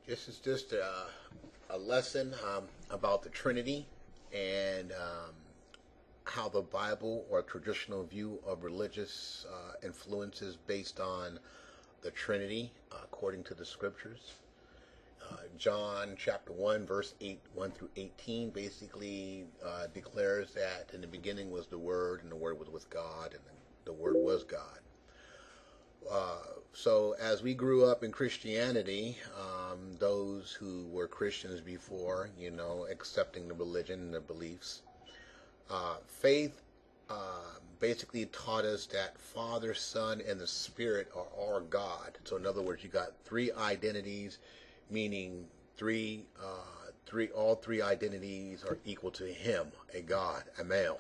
This is just a lesson about the Trinity and how the Bible or traditional view of religious influences based on the Trinity according to the Scriptures. John chapter 1 verse 1 through 18 basically declares that in the beginning was the Word, and the Word was with God, and the Word was God. So as we grew up in Christianity, those who were Christians before, accepting the religion and the beliefs, faith basically taught us that Father, Son, and the Spirit are all God. So in other words, you got three identities, meaning all three identities are equal to Him, a God, a male.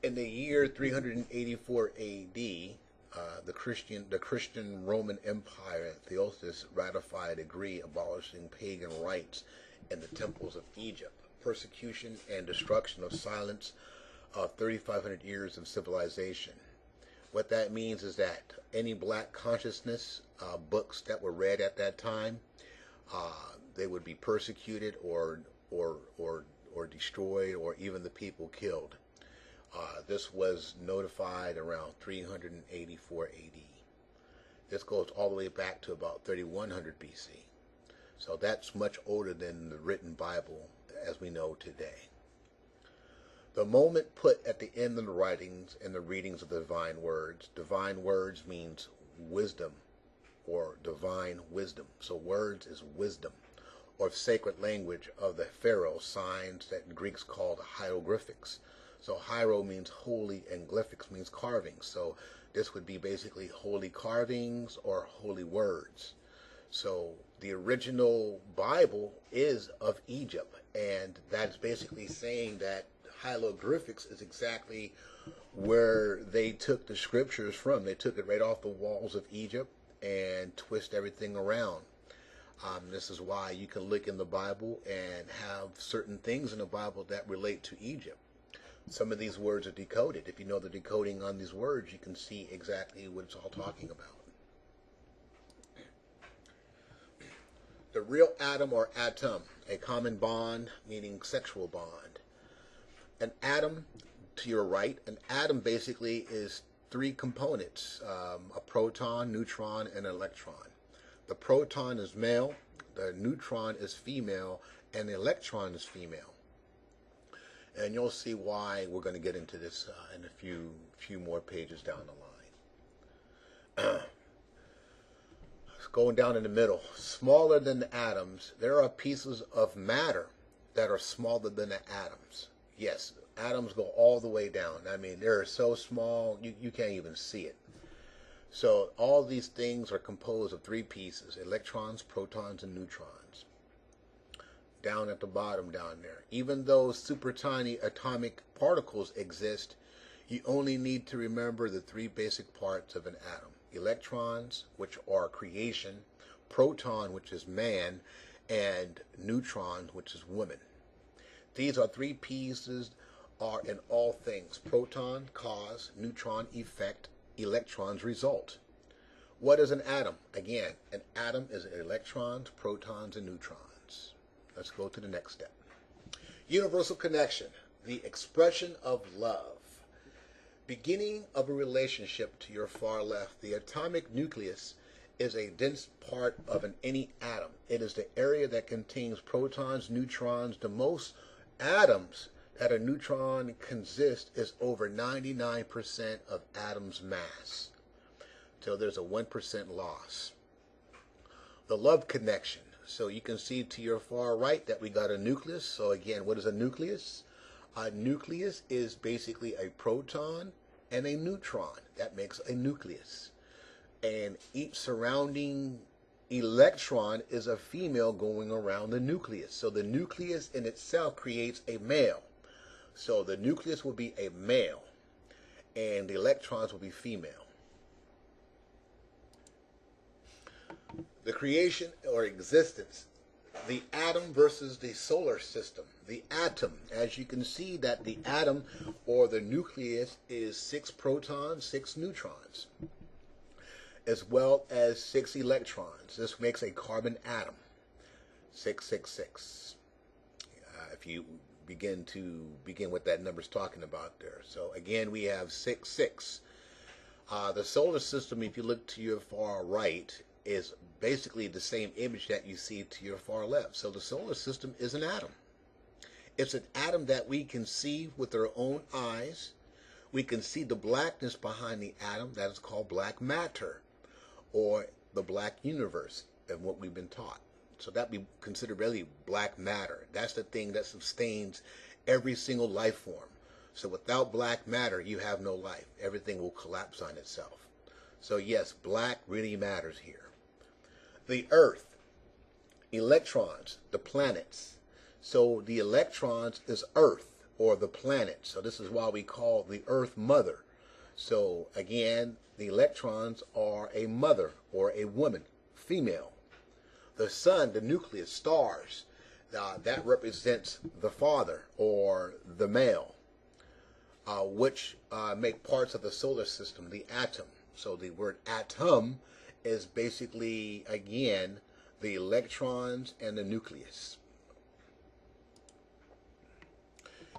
In the year 384 A.D., the Christian Roman Empire, Theostis, ratified a decree abolishing pagan rites in the temples of Egypt, persecution and destruction of silence of 3,500 years of civilization. What that means is that any black consciousness books that were read at that time, they would be persecuted or destroyed, or even the people killed. This was notified around 384 AD. This goes all the way back to about 3100 BC. So that's much older than the written Bible as we know today. The moment put at the end of the writings and the readings of the divine words means wisdom or divine wisdom. So words is wisdom, or sacred language of the pharaoh, signs that Greeks called hieroglyphics. So hiero means holy and glyphics means carvings. So this would be basically holy carvings or holy words. So the original Bible is of Egypt, and that's basically saying that hieroglyphics is exactly where they took the scriptures from. They took it right off the walls of Egypt and twist everything around. This is why you can look in the Bible and have certain things in the Bible that relate to Egypt. Some of these words are decoded. If you know the decoding on these words, you can see exactly what it's all talking about. The real atom or atom, a common bond, meaning sexual bond. An atom, to your right, an atom basically is three components, a proton, neutron, and an electron. The proton is male, the neutron is female, and the electron is female. And you'll see why we're going to get into this in a few more pages down the line. Going down in the middle, smaller than the atoms, there are pieces of matter that are smaller than the atoms. Yes, atoms go all the way down. I mean, they're so small, you can't even see it. So all these things are composed of three pieces: electrons, protons, and neutrons. Down at the bottom down there, even though super tiny atomic particles exist, you only need to remember the three basic parts of an atom: electrons, which are creation; proton, which is man; and neutron, which is woman. These are three pieces are in all things: proton, cause; neutron, effect; electrons, result. What is an atom? Again, an atom is electrons, protons, and neutrons. Let's go to the next step. Universal connection, the expression of love. Beginning of a relationship to your far left, the atomic nucleus is a dense part of any atom. It is the area that contains protons, neutrons. The most atoms that a neutron consists is over 99% of atom's mass. So there's a 1% loss. The love connection. So you can see to your far right that we got a nucleus. So again, what is a nucleus? A nucleus is basically a proton and a neutron. That makes a nucleus. And each surrounding electron is a female going around the nucleus. So the nucleus in itself creates a male. So the nucleus will be a male, and the electrons will be female. The creation or existence, the atom versus the solar system. The atom, as you can see that the atom or the nucleus is 6 protons, 6 neutrons. as well as 6 electrons. This makes a carbon atom, 666. If you begin what that number's talking about there. So again, we have 6, 6. The solar system, if you look to your far right, is basically the same image that you see to your far left. So the solar system is an atom. It's an atom that we can see with our own eyes. We can see the blackness behind the atom. That is called black matter, or the black universe, and what we've been taught. So that we consider really black matter. That's the thing that sustains every single life form. So without black matter, you have no life. Everything will collapse on itself. So yes, black really matters here. The Earth, electrons, the planets. So the electrons is Earth, or the planet. So this is why we call the Earth Mother. So again, the electrons are a mother, or a woman, female. The sun, the nucleus, stars, that represents the father, or the male, which make parts of the solar system, the atom. So the word atom is basically, again, the electrons and the nucleus.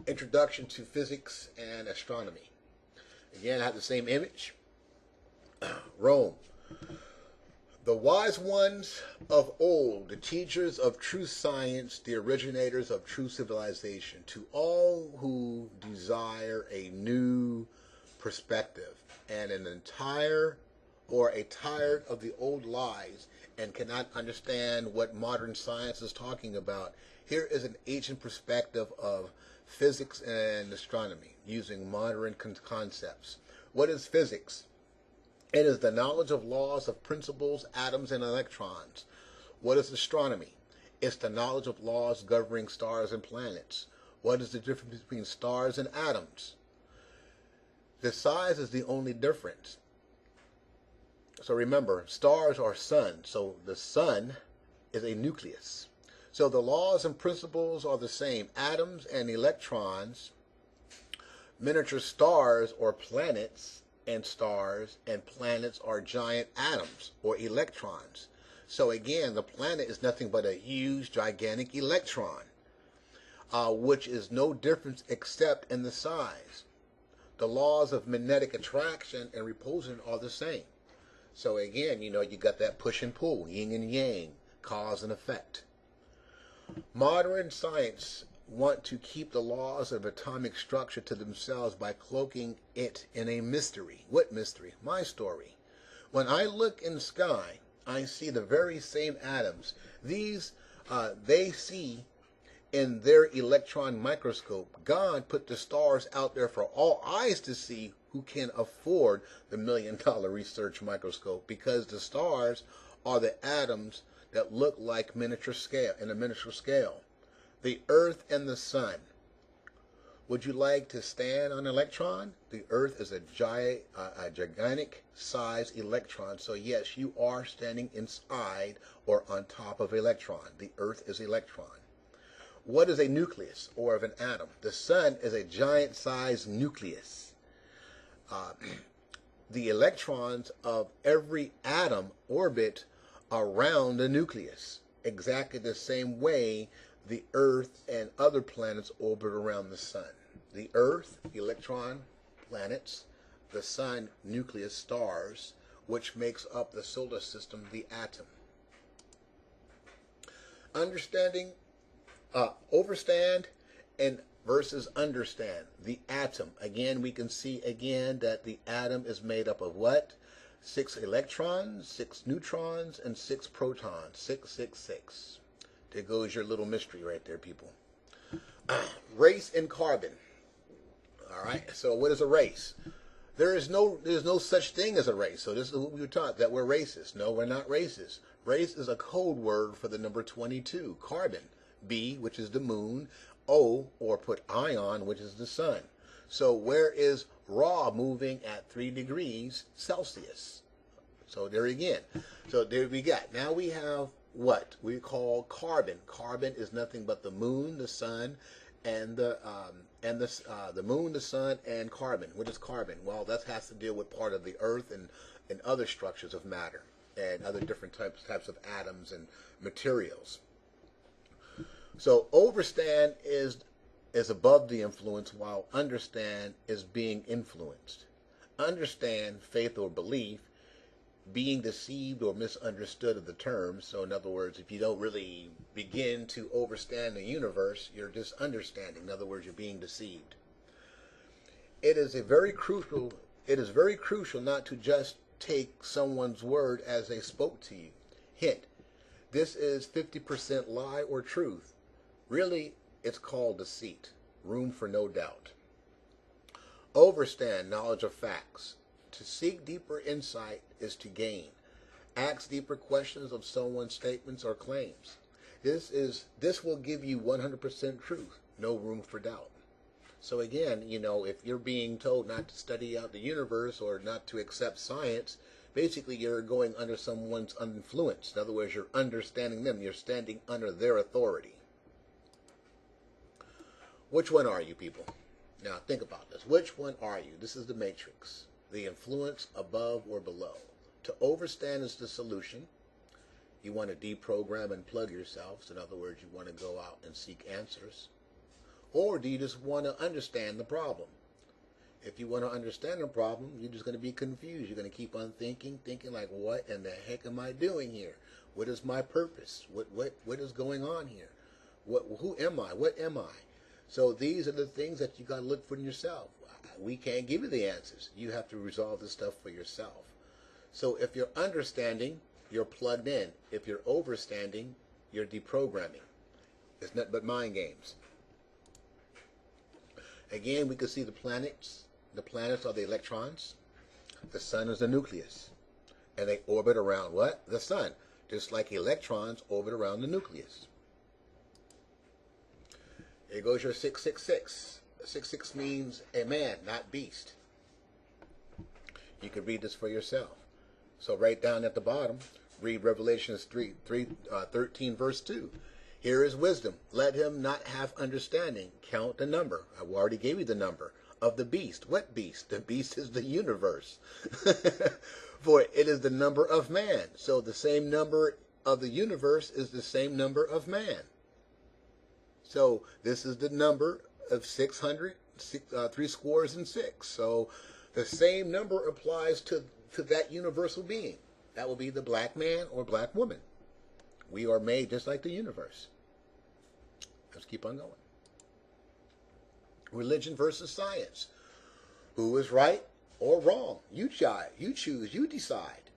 Introduction to physics and astronomy. Again, I have the same image. Rome. The wise ones of old, the teachers of true science, the originators of true civilization, to all who desire a new perspective and an entire or a tired of the old lies and cannot understand what modern science is talking about, here is an ancient perspective of physics and astronomy using modern concepts. What is physics? It is the knowledge of laws of principles, atoms, and electrons. What is astronomy? It's the knowledge of laws governing stars and planets. What is the difference between stars and atoms? The size is the only difference. So remember, stars are suns. So the sun is a nucleus. So the laws and principles are the same. Atoms and electrons, miniature stars or planets, and stars and planets are giant atoms or electrons. So again, the planet is nothing but a huge, gigantic electron, which is no difference except in the size. The laws of magnetic attraction and repulsion are the same. So again, you got that push and pull, yin and yang, cause and effect. Modern science want to keep the laws of atomic structure to themselves by cloaking it in a mystery. What mystery? My story. When I look in the sky, I see the very same atoms. These they see in their electron microscope. God put the stars out there for all eyes to see who can afford the $1 million research microscope, because the stars are the atoms that look like miniature scale, in a miniature scale. The Earth and the Sun. Would you like to stand on an electron? The Earth is a gigantic size electron. So yes, you are standing inside or on top of an electron. The Earth is electron. What is a nucleus, or of an atom? The Sun is a giant size nucleus. The electrons of every atom orbit around the nucleus, exactly the same way the Earth and other planets orbit around the Sun. The Earth, electron, planets, the Sun, nucleus, stars, which makes up the solar system, the atom. Understanding, overstand, and versus understand. The atom. Again, we can see again that the atom is made up of what? 6 electrons, 6 neutrons, and 6 protons. 666. There goes your little mystery right there, people. Race in carbon. All right. So what is a race? There's no such thing as a race. So this is what we were taught, that we're racist. No, we're not racist. Race is a code word for the number 22. Carbon. B, which is the moon. O, or put ion, which is the sun. So where is Ra moving at 3 degrees Celsius? So there again. So there we got. Now we have what we call carbon. Carbon is nothing but the moon, the sun, and the moon, the sun, and carbon. What is carbon? Well, that has to deal with part of the earth and and other structures of matter and other different types of atoms and materials. So overstand is above the influence, while understand is being influenced. Understand, faith or belief, being deceived or misunderstood of the terms. So in other words, if you don't really begin to overstand the universe, you're just understanding. In other words, you're being deceived. It is very crucial not to just take someone's word as they spoke to you. Hint, this is 50% lie or truth. Really, it's called deceit. Room for no doubt. Overstand knowledge of facts. To seek deeper insight is to gain. Ask deeper questions of someone's statements or claims. This will give you 100% truth. No room for doubt. So again, if you're being told not to study out the universe or not to accept science, basically you're going under someone's influence. In other words, you're understanding them. You're standing under their authority. Which one are you, people? Now think about this. Which one are you? This is the matrix. The influence above or below. To overstand is the solution. You want to deprogram and plug yourselves. In other words, you want to go out and seek answers. Or do you just want to understand the problem? If you want to understand the problem, you're just going to be confused. You're going to keep on thinking like, what in the heck am I doing here? What is my purpose? What is going on here? Who am I? What am I? So these are the things that you got to look for in yourself. We can't give you the answers. You have to resolve this stuff for yourself. So if you're understanding, you're plugged in. If you're overstanding, you're deprogramming. It's nothing but mind games. Again, we can see the planets. The planets are the electrons. The sun is the nucleus. And they orbit around what? The sun. Just like electrons orbit around the nucleus. Here goes your 666. 66 means a man, not beast. You can read this for yourself. So right down at the bottom, read Revelations 13, verse 2. Here is wisdom. Let him not have understanding. Count the number. I already gave you the number of the beast. What beast? The beast is the universe. For it is the number of man. So the same number of the universe is the same number of man. So this is the number of 600, 3 scores and 6. So the same number applies to that universal being. That will be the black man or black woman. We are made just like the universe. Let's keep on going. Religion versus science. Who is right or wrong? You choose, you decide.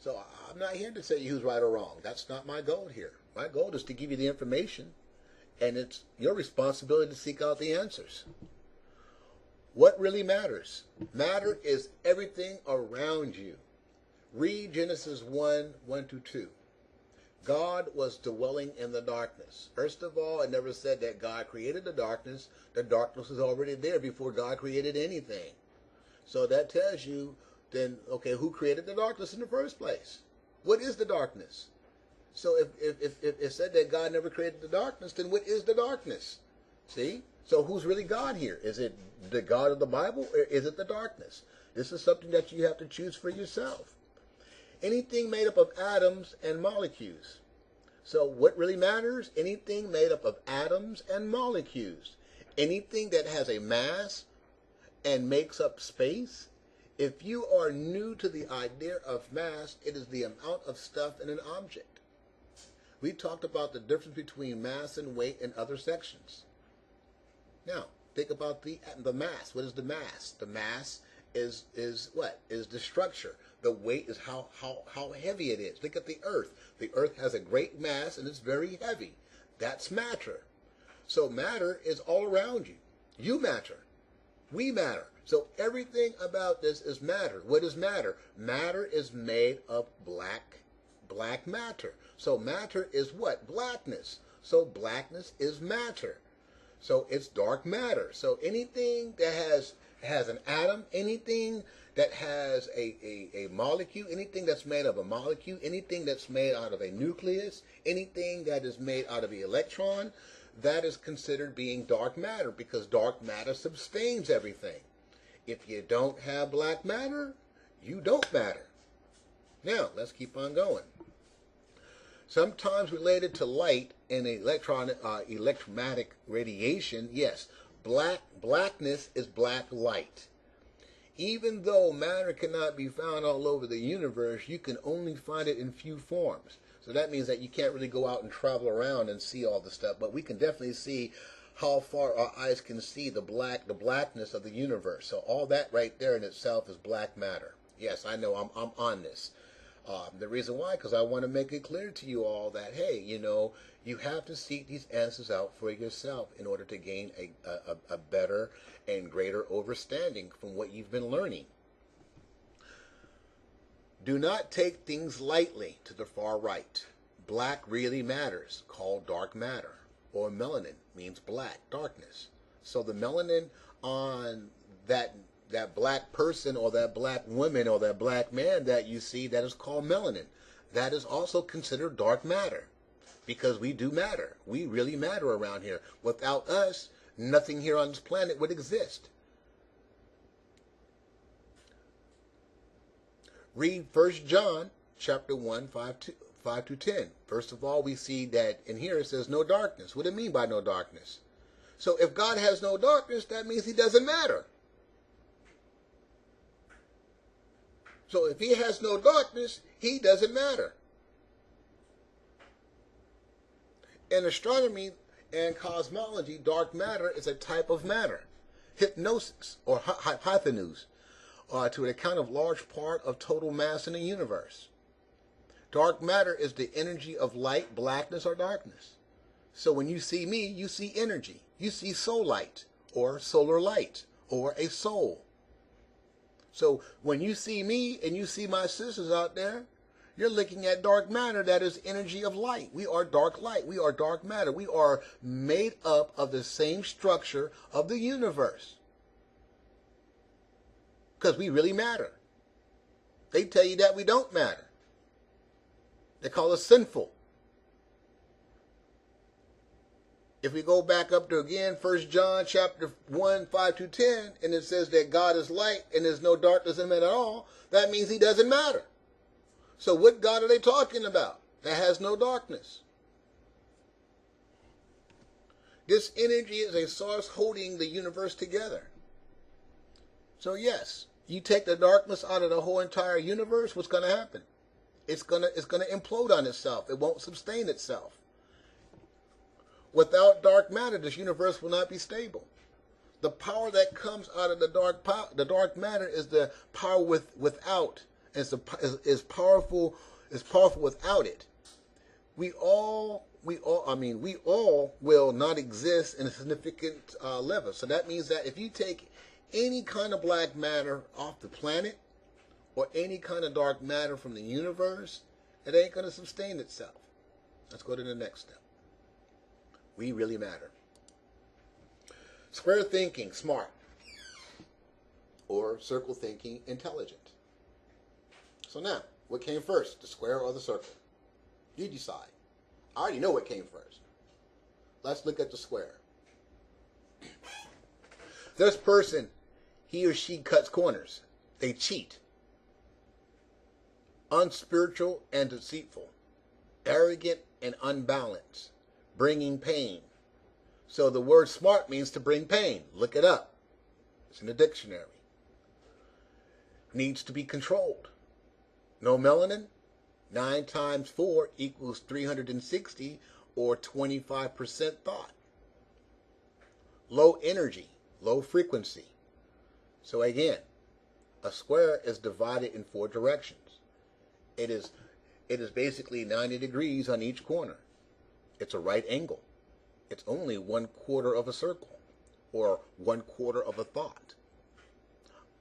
So I'm not here to say who's right or wrong. That's not my goal here. My goal is to give you the information, and it's your responsibility to seek out the answers. What really matters? Matter is everything around you. Read Genesis 1:1-2. God was dwelling in the darkness. First of all, it never said that God created the darkness. The darkness was already there before God created anything. So that tells you then, okay, who created the darkness in the first place? What is the darkness? So if it said that God never created the darkness, then what is the darkness? See? So who's really God here? Is it the God of the Bible, or is it the darkness? This is something that you have to choose for yourself. Anything made up of atoms and molecules. So what really matters? Anything made up of atoms and molecules. Anything that has a mass and makes up space. If you are new to the idea of mass, it is the amount of stuff in an object. We talked about the difference between mass and weight in other sections. Now, think about the mass. What is the mass? The mass is what? Is the structure. The weight is how heavy it is. Look at the earth. The earth has a great mass and it's very heavy. That's matter. So matter is all around you. You matter. We matter. So everything about this is matter. What is matter? Matter is made of black matter. So matter is what? Blackness. So blackness is matter. So it's dark matter. So anything that has an atom, anything that has a molecule, anything that's made of a molecule, anything that's made out of a nucleus, anything that is made out of an electron, that is considered being dark matter, because dark matter sustains everything. If you don't have black matter, you don't matter. Now, let's keep on going. Sometimes related to light and electromagnetic radiation, yes, blackness is black light. Even though matter cannot be found all over the universe, you can only find it in few forms. So that means that you can't really go out and travel around and see all the stuff, but we can definitely see how far our eyes can see the blackness of the universe. So all that right there in itself is black matter. Yes, I know I'm on this. The reason why, because I want to make it clear to you all that, hey, you have to seek these answers out for yourself in order to gain a better and greater understanding from what you've been learning. Do not take things lightly to the far right. Black really matters, called dark matter, or melanin means black, darkness. So the melanin on that black person or that black woman or that black man that you see, that is called melanin. That is also considered dark matter because we do matter. We really matter around here. Without us, nothing here on this planet would exist. Read 1 John chapter 1, 5 to 10. First of all, we see that in here it says no darkness. What do you mean by no darkness? So if God has no darkness, that means he doesn't matter. So if he has no darkness, he doesn't matter. In astronomy and cosmology, dark matter is a type of matter. Hypnosis or hypotenuse to an account of large part of total mass in the universe. Dark matter is the energy of light, blackness, or darkness. So when you see me, you see energy. You see soul light or solar light or a soul. So when you see me and you see my sisters out there, you're looking at dark matter that is energy of light. We are dark light. We are dark matter. We are made up of the same structure of the universe. Because we really matter. They tell you that we don't matter. They call us sinful. If we go back up to again 1 John chapter 1, 5 to 10, and it says that God is light and there's no darkness in him at all, that means he doesn't matter. So what God are they talking about that has no darkness? This energy is a source holding the universe together. So yes, you take the darkness out of the whole entire universe, what's going to happen? It's gonna implode on itself. It won't sustain itself. Without dark matter, this universe will not be stable. The power that comes out of the dark matter is the power without. Is powerful without it. We all will not exist in a significant level. So that means that if you take any kind of black matter off the planet or any kind of dark matter from the universe, it ain't going to sustain itself. Let's go to the next step. We really matter. Square thinking, smart. Or circle thinking, intelligent. So now, what came first, the square or the circle? You decide. I already know what came first. Let's look at the square. This person, he or she cuts corners. They cheat. Unspiritual and deceitful. Arrogant and unbalanced. Bringing pain. So the word smart means to bring pain. Look it up. It's in the dictionary. Needs to be controlled. No melanin? 9 times 4 equals 360 or 25% thought. Low energy, low frequency. So again, a square is divided in 4 directions. It is basically 90 degrees on each corner. It's a right angle. It's only 1/4 of a circle or 1/4 of a thought.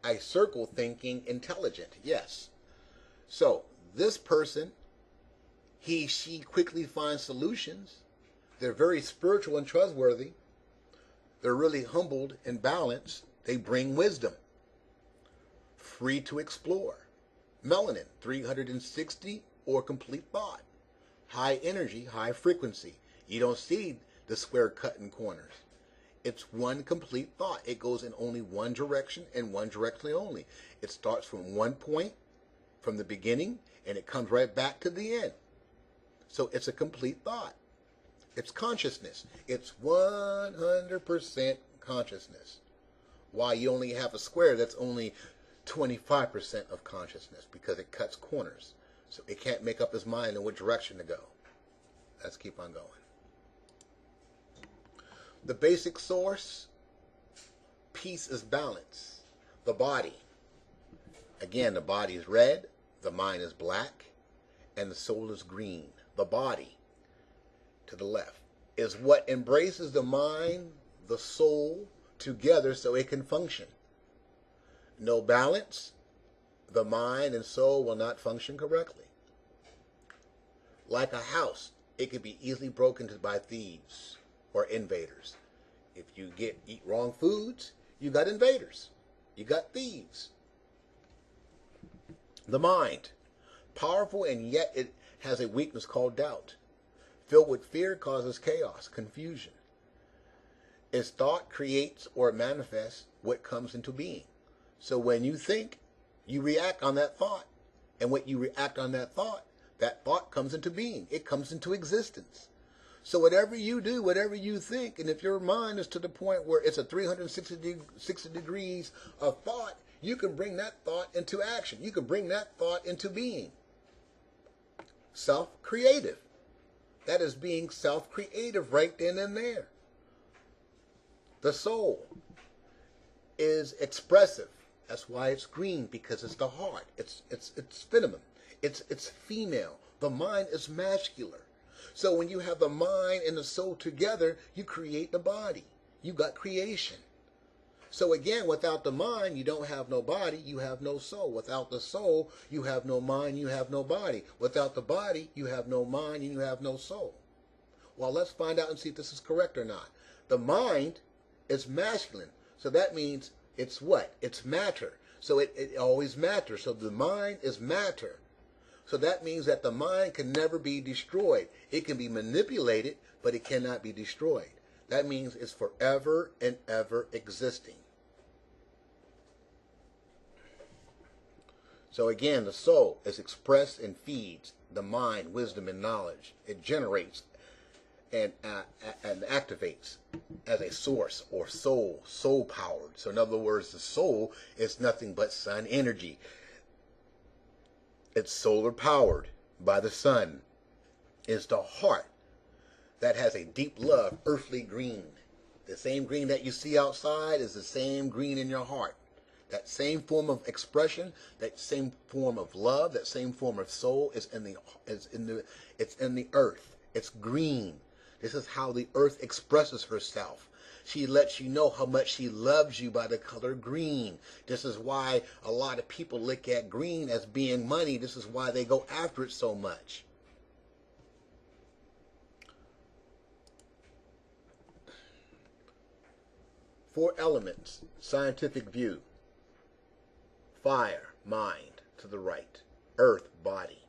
A circle thinking intelligent, yes. So this person, she quickly finds solutions. They're very spiritual and trustworthy. They're really humbled and balanced. They bring wisdom. Free to explore. Melanin, 360 or complete thought. High energy, high frequency. You don't see the square cutting corners. It's one complete thought. It goes in only one direction and one direction only. It starts from one point, from the beginning, and it comes right back to the end. So it's a complete thought. It's consciousness. It's 100% consciousness. Why you only have a square that's only 25% of consciousness, because it cuts corners. So it can't make up its mind in what direction to go. Let's keep on going. The basic source, peace is balance. The body. Again, the body is red, the mind is black, and the soul is green. The body, to the left, is what embraces the mind, the soul, together so it can function. No balance, the mind and soul will not function correctly. Like a house, it can be easily broken into by thieves or invaders. If you eat wrong foods, you got invaders. You got thieves. The mind, powerful, and yet it has a weakness called doubt. Filled with fear causes chaos, confusion. Its thought creates or manifests what comes into being. So when you think, you react on that thought. And when you react on that thought comes into being. It comes into existence. So whatever you do, whatever you think, and if your mind is to the point where it's a 360 degrees of thought, you can bring that thought into action. You can bring that thought into being. Self-creative. That is being self-creative right then and there. The soul is expressive. That's why it's green, because it's the heart. It's feminine. It's female. The mind is masculine. So when you have the mind and the soul together, you create the body. You got creation. So again, without the mind, you don't have no body, you have no soul. Without the soul, you have no mind, you have no body. Without the body, you have no mind and you have no soul. Well, let's find out and see if this is correct or not. The mind is masculine. So that means it's what? It's matter. So it always matters. So the mind is matter. So that means that the mind can never be destroyed. It can be manipulated, but it cannot be destroyed. That means it's forever and ever existing. So again, the soul is expressed and feeds the mind, wisdom, and knowledge. It generates and activates as a source or soul powered. So in other words, the soul is nothing but sun energy. It's solar powered by the sun. It's the heart that has a deep love, earthly green. The same green that you see outside is the same green in your heart. That same form of expression, that same form of love, that same form of soul is in the earth. It's green. This is how the earth expresses herself. She lets you know how much she loves you by the color green. This is why a lot of people look at green as being money. This is why they go after it so much. Four elements, scientific view. Fire, mind, to the right. Earth, body.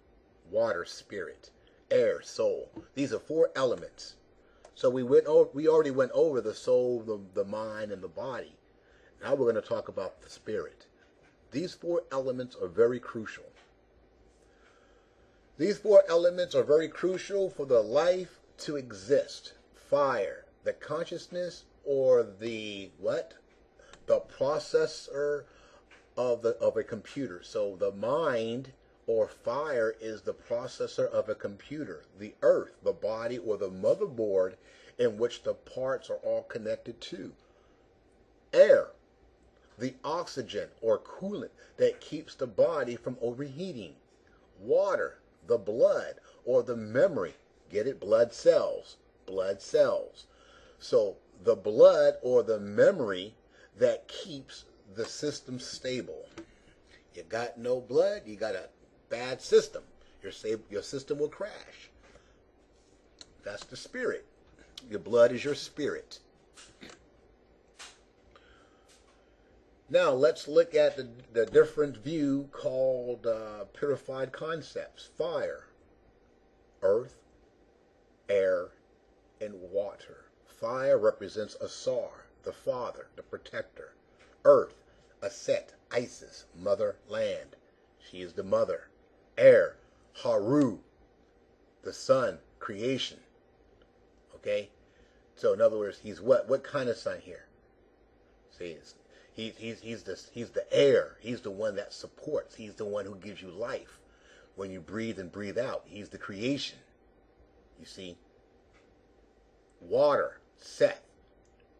Water, spirit. Air, soul. These are four elements. So we already went over the soul, the mind, and the body. Now we're going to talk about the spirit. These four elements are very crucial. These four elements are very crucial for the life to exist. Fire, the consciousness or the what? The processor of a computer. So the mind or fire is the processor of a computer. The earth, the body or the motherboard in which the parts are all connected to. Air, the oxygen or coolant that keeps the body from overheating. Water, the blood or the memory. Get it? Blood cells. Blood cells. So the blood or the memory that keeps the system stable. You got no blood, you got a bad system. Your system will crash. That's the spirit. Your blood is your spirit. Now let's look at the different view called purified concepts. Fire, earth, air, and water. Fire represents Asar, the father, the protector. Earth, Aset, Isis, mother, land. She is the mother. Air, Haru, the sun, creation. Okay? So in other words, he's what? What kind of sun here? See, he's the air. He's the one that supports. He's the one who gives you life. When you breathe and breathe out, he's the creation. You see? Water, Seth.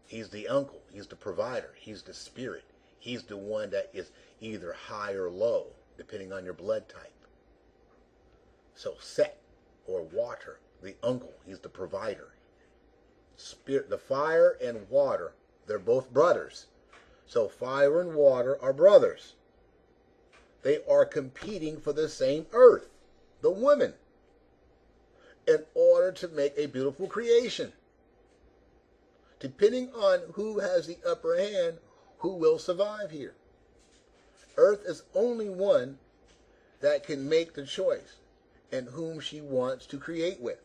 He's the uncle. He's the provider. He's the spirit. He's the one that is either high or low, depending on your blood type. So Seth, or water, the uncle. He's the provider. Spirit, the fire and water, they're both brothers. So fire and water are brothers. They are competing for the same earth, the woman, in order to make a beautiful creation. Depending on who has the upper hand, who will survive here. Earth is only one that can make the choice and whom she wants to create with.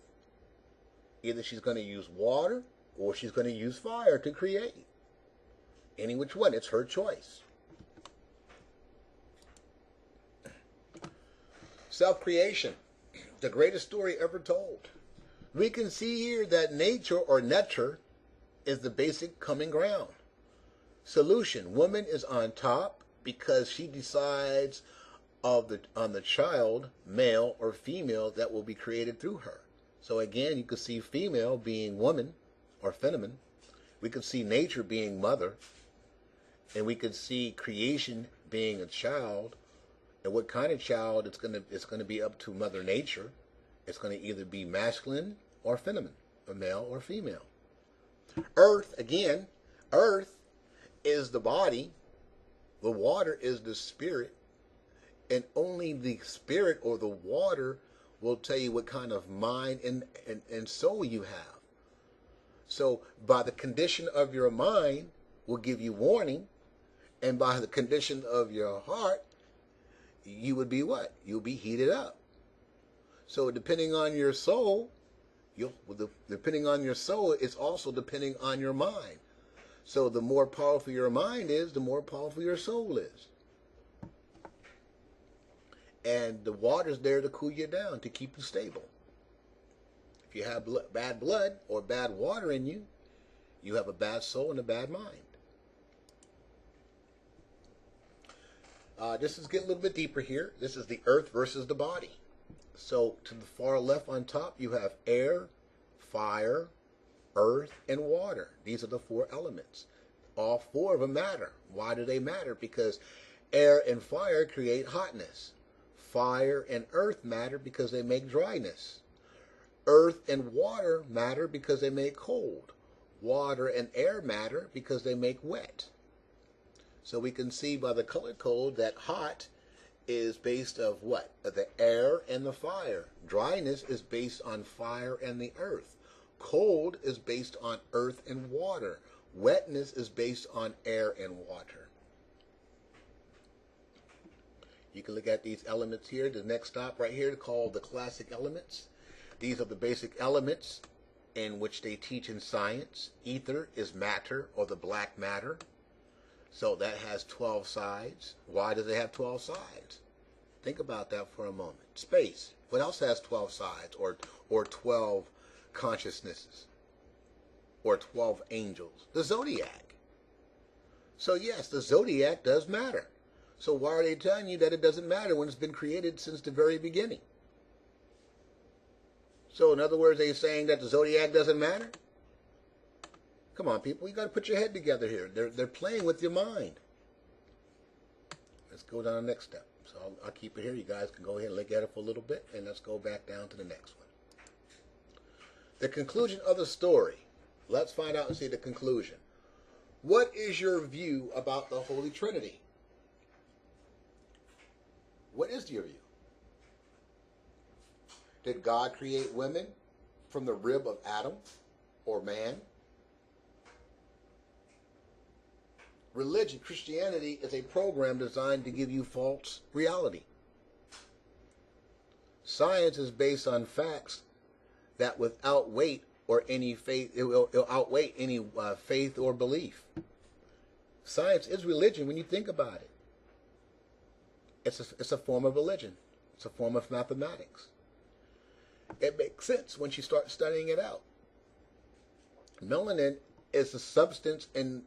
Either she's going to use water or she's going to use fire to create. Any which one, it's her choice. Self-creation, the greatest story ever told. We can see here that nature or netter is the basic common ground. Solution, woman is on top because she decides on the child, male or female, that will be created through her. So again, you could see female being woman or feminine. We could see nature being mother. And we could see creation being a child. And what kind of child, it's going to be up to Mother Nature. It's going to either be masculine or feminine, or male or female. Earth, again, earth is the body. The water is the spirit. And only the spirit or the water will tell you what kind of mind and soul you have. So by the condition of your mind will give you warning. And by the condition of your heart, you would be what? You'll be heated up. So depending on your soul, depending on your soul, it's also depending on your mind. So the more powerful your mind is, the more powerful your soul is. And the water's there to cool you down, to keep you stable. If you have bad blood or bad water in you, you have a bad soul and a bad mind. This is getting a little bit deeper here. This is the earth versus the body. So to the far left on top, you have air, fire, earth, and water. These are the four elements. All four of them matter. Why do they matter? Because air and fire create hotness. Fire and earth matter because they make dryness. Earth and water matter because they make cold. Water and air matter because they make wet. So we can see by the color code that hot is based of what? The air and the fire. Dryness is based on fire and the earth. Cold is based on earth and water. Wetness is based on air and water. You can look at these elements here. The next stop right here called the classic elements. These are the basic elements in which they teach in science. Ether is matter, or the black matter. So that has 12 sides. Why does it have 12 sides? Think about that for a moment. Space. What else has 12 sides or 12 consciousnesses? Or 12 angels? The zodiac. So yes, the zodiac does matter. So why are they telling you that it doesn't matter when it's been created since the very beginning? So in other words, they're saying that the zodiac doesn't matter? Come on, people, you got to put your head together here. They're playing with your mind. Let's go down to the next step. So I'll keep it here. You guys can go ahead and look at it for a little bit, and let's go back down to the next one. The conclusion of the story. Let's find out and see the conclusion. What is your view about the Holy Trinity? What is your view? Did God create women from the rib of Adam or man? Religion, Christianity, is a program designed to give you false reality. Science is based on facts that without weight or any faith, it'll outweigh any faith or belief. Science is religion when you think about it. It's a form of religion. It's a form of mathematics. It makes sense once you start studying it out. Melanin is a substance in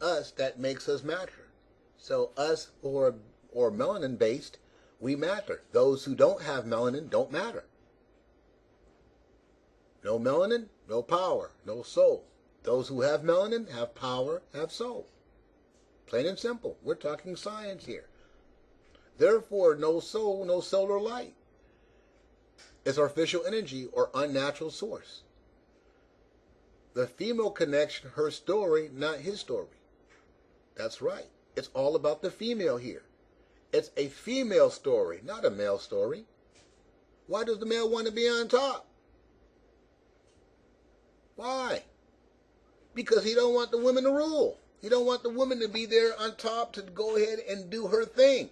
us that makes us matter. So us who are melanin based, we matter. Those who don't have melanin don't matter. No melanin, no power, no soul. Those who have melanin have power, have soul. Plain and simple. We're talking science here. Therefore, no soul, no solar light. It's artificial energy or unnatural source. The female connection, her story, not his story. That's right. It's all about the female here. It's a female story, not a male story. Why does the male want to be on top? Why? Because he don't want the women to rule. He don't want the woman to be there on top to go ahead and do her thing.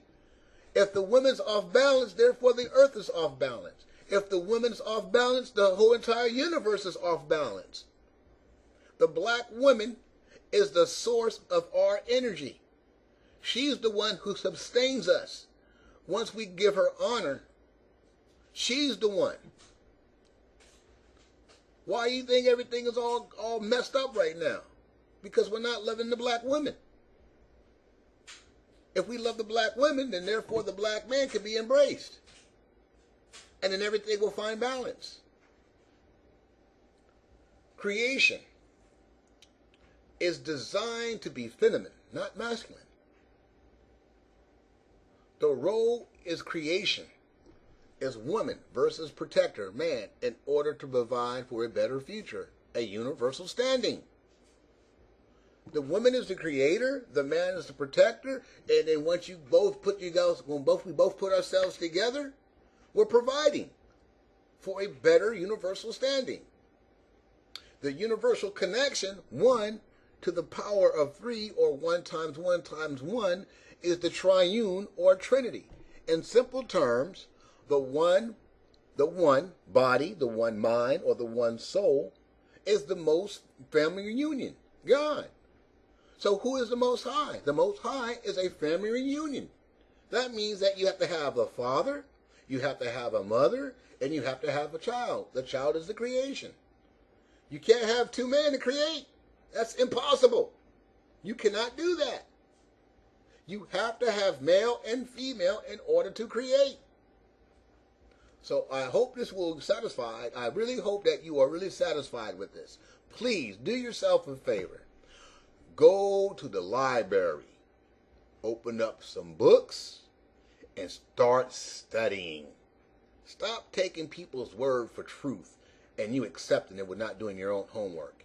If the woman's off balance, therefore the earth is off balance. If the woman's off balance, the whole entire universe is off balance. The black woman is the source of our energy. She's the one who sustains us. Once we give her honor, she's the one. Why do you think everything is all messed up right now? Because we're not loving the black women. If we love the black women, then therefore the black man can be embraced. And then everything will find balance. Creation is designed to be feminine, not masculine. The role is creation, is woman versus protector, man, in order to provide for a better future, a universal standing. The woman is the creator, the man is the protector, and then once you both put we both put ourselves together, we're providing for a better universal standing. The universal connection, 1 to the power of 3, or 1 times 1 times 1, is the triune or trinity. In simple terms, the one body, the one mind, or the one soul is the most family reunion, God. So who is the Most High? The Most High is a family reunion. That means that you have to have a father, you have to have a mother, and you have to have a child. The child is the creation. You can't have 2 men to create. That's impossible. You cannot do that. You have to have male and female in order to create. So I hope this will satisfy. I really hope that you are really satisfied with this. Please do yourself a favor. Go to the library. Open up some books and start studying. Stop taking people's word for truth and you accepting it without doing your own homework.